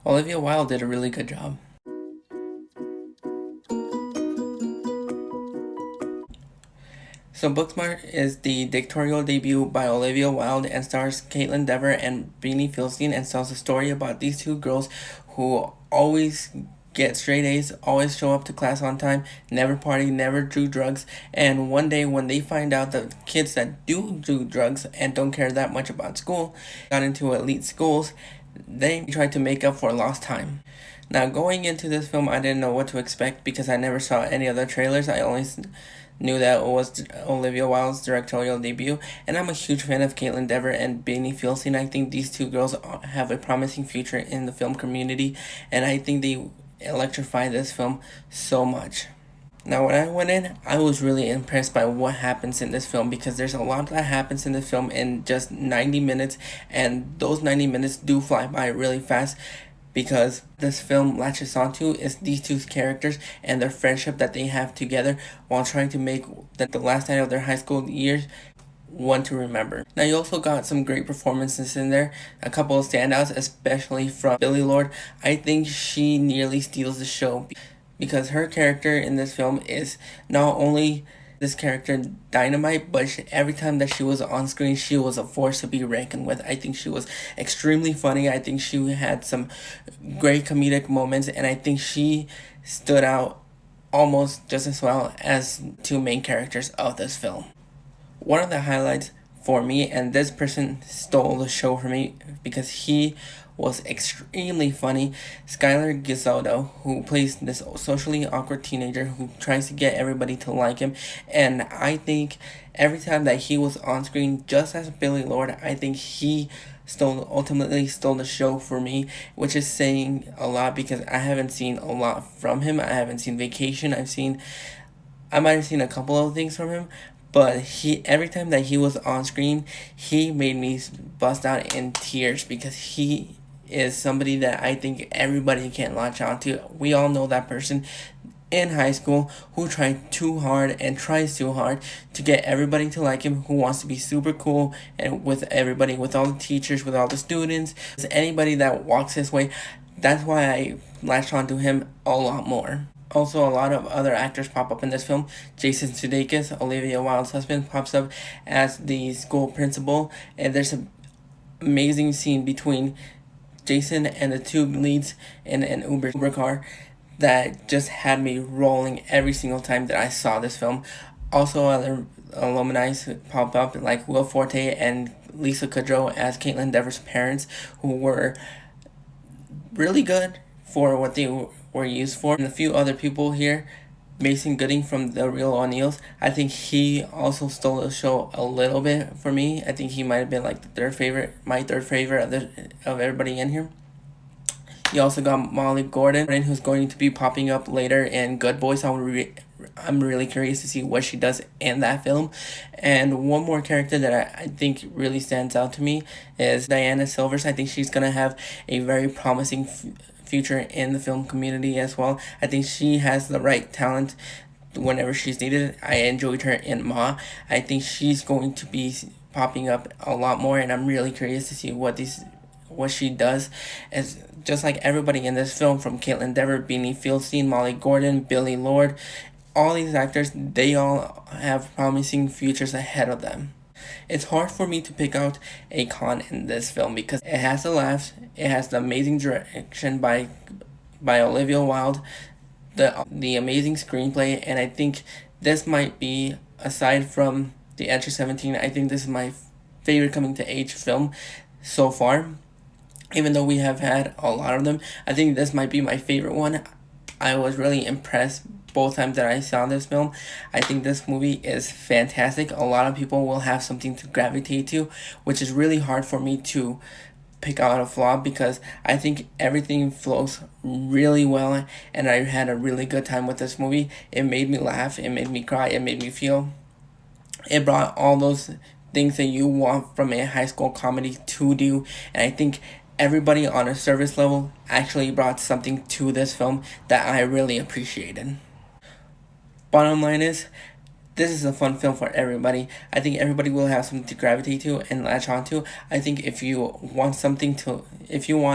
Olivia Wilde did a really good job. So Booksmart is the directorial debut by Olivia Wilde and stars Caitlin Dever and Beanie Feldstein, and tells a story about these two girls who always get straight A's, always show up to class on time, never party, never do drugs, and one day when they find out the kids that do drugs and don't care that much about school got into elite schools, they try to make up for lost time. Now, going into this film, I didn't know what to expect because I never saw any other trailers. I only knew that it was Olivia Wilde's directorial debut, and I'm a huge fan of Caitlin Dever and Beanie Feldstein. I think these two girls have a promising future in the film community, and I think they electrify this film so much. Now, when I went in, I was really impressed by what happens in this film because there's a lot that happens in this film in just 90 minutes, and those 90 minutes do fly by really fast because this film latches onto is these two characters and their friendship that they have together while trying to make the last night of their high school years one to remember. Now, you also got some great performances in there, a couple of standouts, especially from Billie Lourd. I think she nearly steals the show because her character in this film is not only this character Dynamite, but every time that she was on screen, she was a force to be reckoned with. I think she was extremely funny. I think she had some great comedic moments, and I think she stood out almost just as well as two main characters of this film. One of the highlights for me, and this person stole the show for me because he was extremely funny, Skylar Gisoldo, who plays this socially awkward teenager who tries to get everybody to like him. And I think every time that he was on screen, just as Billie Lourd, I think he ultimately stole the show for me, which is saying a lot because I haven't seen a lot from him. I haven't seen Vacation. I might have seen a couple of things from him, but every time that he was on screen, he made me bust out in tears because he is somebody that I think everybody can latch onto. We all know that person in high school who tried too hard and tries too hard to get everybody to like him, who wants to be super cool and with everybody, with all the teachers, with all the students, anybody that walks his way. That's why I latched onto him a lot more. Also, a lot of other actors pop up in this film. Jason Sudeikis, Olivia Wilde's husband, pops up as the school principal, and there's an amazing scene between Jason and the two leads in an Uber car that just had me rolling every single time that I saw this film. Also, other alumni pop up like Will Forte and Lisa Kudrow as Caitlin Dever's parents, who were really good for what they were used for. And a few other people here. Mason Gooding from The Real O'Neills, I think he also stole the show a little bit for me. I think he might have been like my third favorite of everybody in here. You also got Molly Gordon, who's going to be popping up later in Good Boys. I'm really curious to see what she does in that film. And one more character that I think really stands out to me is Diana Silvers. I think she's going to have a very promising future in the film community as well. I think she has the right talent whenever she's needed. I enjoyed her in Ma. I think she's going to be popping up a lot more, and I'm really curious to see what she does. As just like everybody in this film, from Caitlin Dever, Beanie Feldstein, Molly Gordon, Billie Lourd, all these actors, they all have promising futures ahead of them. It's hard for me to pick out a con in this film because it has the laughs, it has the amazing direction by Olivia Wilde, the amazing screenplay, and I think this might be, aside from The Edge of 17, I think this is my favorite coming to age film so far. Even though we have had a lot of them, I think this might be my favorite one. I was really impressed both times that I saw this film. I think this movie is fantastic. A lot of people will have something to gravitate to, which is really hard for me to pick out a flaw because I think everything flows really well, and I had a really good time with this movie. It made me laugh, it made me cry, it made me feel. It brought all those things that you want from a high school comedy to do, and I think everybody on a service level actually brought something to this film that I really appreciated. Bottom line is, this is a fun film for everybody. I think everybody will have something to gravitate to and latch onto. I think if you want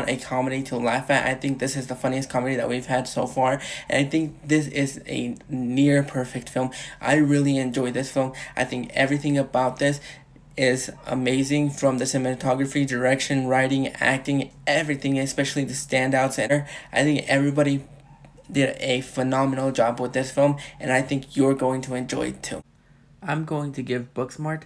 a comedy to laugh at, I think this is the funniest comedy that we've had so far. And I think this is a near perfect film. I really enjoyed this film. I think everything about this is amazing, from the cinematography, direction, writing, acting, everything, especially the standouts. And I think everybody did a phenomenal job with this film, and I think you're going to enjoy it too. I'm going to give Booksmart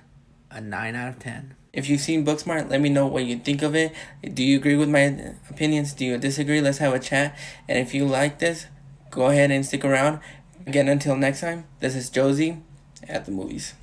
a 9 out of 10. If you've seen Booksmart, let me know what you think of it. Do you agree with my opinions? Do you disagree? Let's have a chat. And if you like this, go ahead and stick around. Again, until next time, this is Josie at the movies.